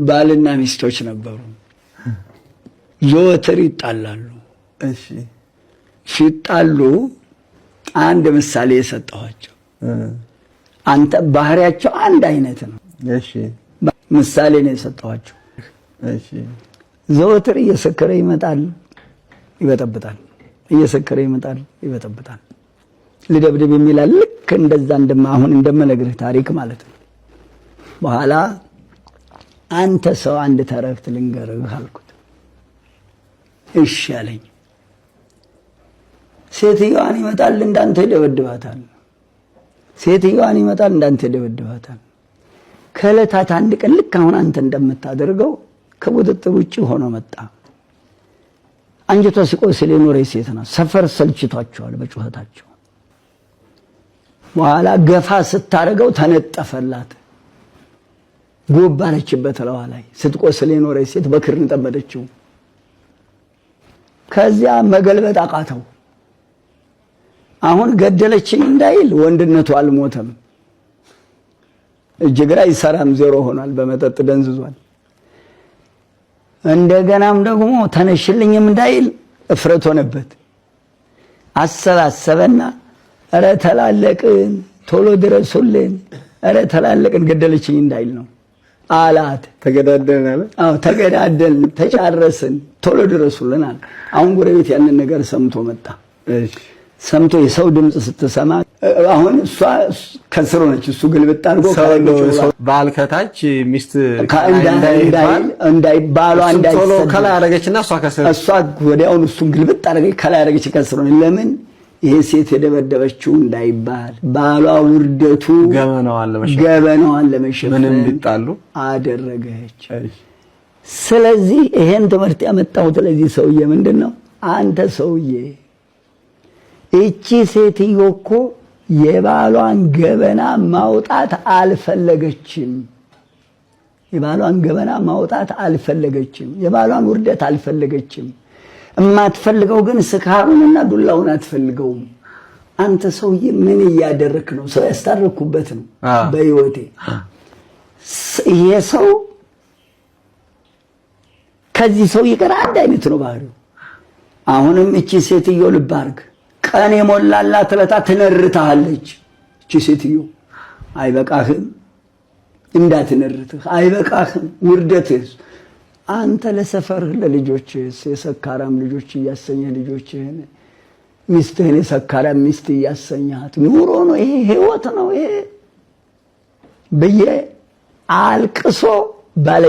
ባልና ሚስቶች ነበሩ። ዘወትር ይጣላሉ። እሺ ሲጣሉ አንድ ምሳሌ የሰጠኋቸው አንተ ባህሪያቸው አንድ አይነት ነው። እሺ ምሳሌ ነው የሰጠኋቸው። እሺ ዘወትር እየሰከረ ይመጣል ይበጠብጣል፣ እየሰከረ ይመጣል ይበጠብጣል። ልደብድብ የሚላል ልክ እንደዛ አሁን እንደምነግርህ ታሪክ ማለት ነው። በኋላ አንተ ሰው አንድ ተረክት ልንገርህ አልኩት። እሺ አለኝ። ሴትዮዋን ይመጣል እንዳንተ ይደበድባታል፣ ሴትዮዋን ይመጣል እንዳንተ ይደበድባታል። ከዕለታት አንድ ቀን ልክ አሁን አንተ እንደምታደርገው ከቁጥጥር ውጭ ሆኖ መጣ። አንጀቷ ሲቆስል የኖረች ሴት ናት። ሰፈር ሰልችቷቸዋል በጩኸታቸው። በኋላ ገፋ ስታረገው ተነጠፈላት፣ ጎባለችበት ለዋ ላይ። ስትቆስል የኖረች ሴት በክርን ጠመደችው። ከዚያ መገልበጥ አቃተው። አሁን ገደለችኝ እንዳይል ወንድነቱ አልሞተም። እጅግራ ይሰራም ዜሮ ሆኗል፣ በመጠጥ ደንዝዟል። እንደገናም ደግሞ ተነሽልኝም እንዳይል እፍረት ሆነበት። አሰባሰበና እረ ተላለቅን ቶሎ ድረሱልን፣ እረ ተላለቅን ገደለችኝ እንዳይል ነው አላት። ተገዳደልን አለ። አዎ ተገዳደልን፣ ተጫረስን፣ ቶሎ ድረሱልን አለ። አሁን ጎረቤት ያንን ነገር ሰምቶ መጣ። እሺ ሰምቶ የሰው ድምጽ ስትሰማ አሁን እሷ ከስሮ ነች፣ እሱ ግልብጥ አድርጎ ባል ከታች ሚስት እንዳይ ባሏ ቶሎ ከላይ አረገችና እሷ ከስሮ እሷ ወዲያውኑ እሱን ግልብጥ አረገች፣ ከላይ አረገች ከስሮ። ለምን ይሄ ሴት የደበደበችው እንዳይባል ባሏ ውርደቱ ገበናዋን ለመሸፈን ምንም ቢጣሉ አደረገች። ስለዚህ ይሄን ትምህርት ያመጣሁት ለዚህ ሰውዬ ምንድነው፣ አንተ ሰውዬ እቺ ሴትዮ እኮ የባሏን ገበና ማውጣት አልፈለገችም። የባሏን ገበና ማውጣት አልፈለገችም። የባሏን ውርደት አልፈለገችም። እማትፈልገው ግን ስካሩንና ዱላውን አትፈልገውም። አንተ ሰውዬ ምን እያደረክ ነው? ሰው ያስታረኩበት ነው በህይወቴ። ይሄ ሰው ከዚህ ሰውዬ ጋር አንድ አይነት ነው ባህሪው። አሁንም እቺ ሴትዮ ልብ አድርግ፣ ቀን የሞላላት ለታ ትነርታለች። እቺ ሴትዮ አይበቃህም? እንዳትነርትህ አይበቃህም? ውርደትህ አንተ ለሰፈርህ ለልጆችህ የሰካራም ልጆች እያሰኘህ ልጆችህን ሚስትህን የሰካራም ሚስት እያሰኛት ኑሮ ነው ይሄ፣ ህይወት ነው ይሄ ብዬ አልቅሶ ባለ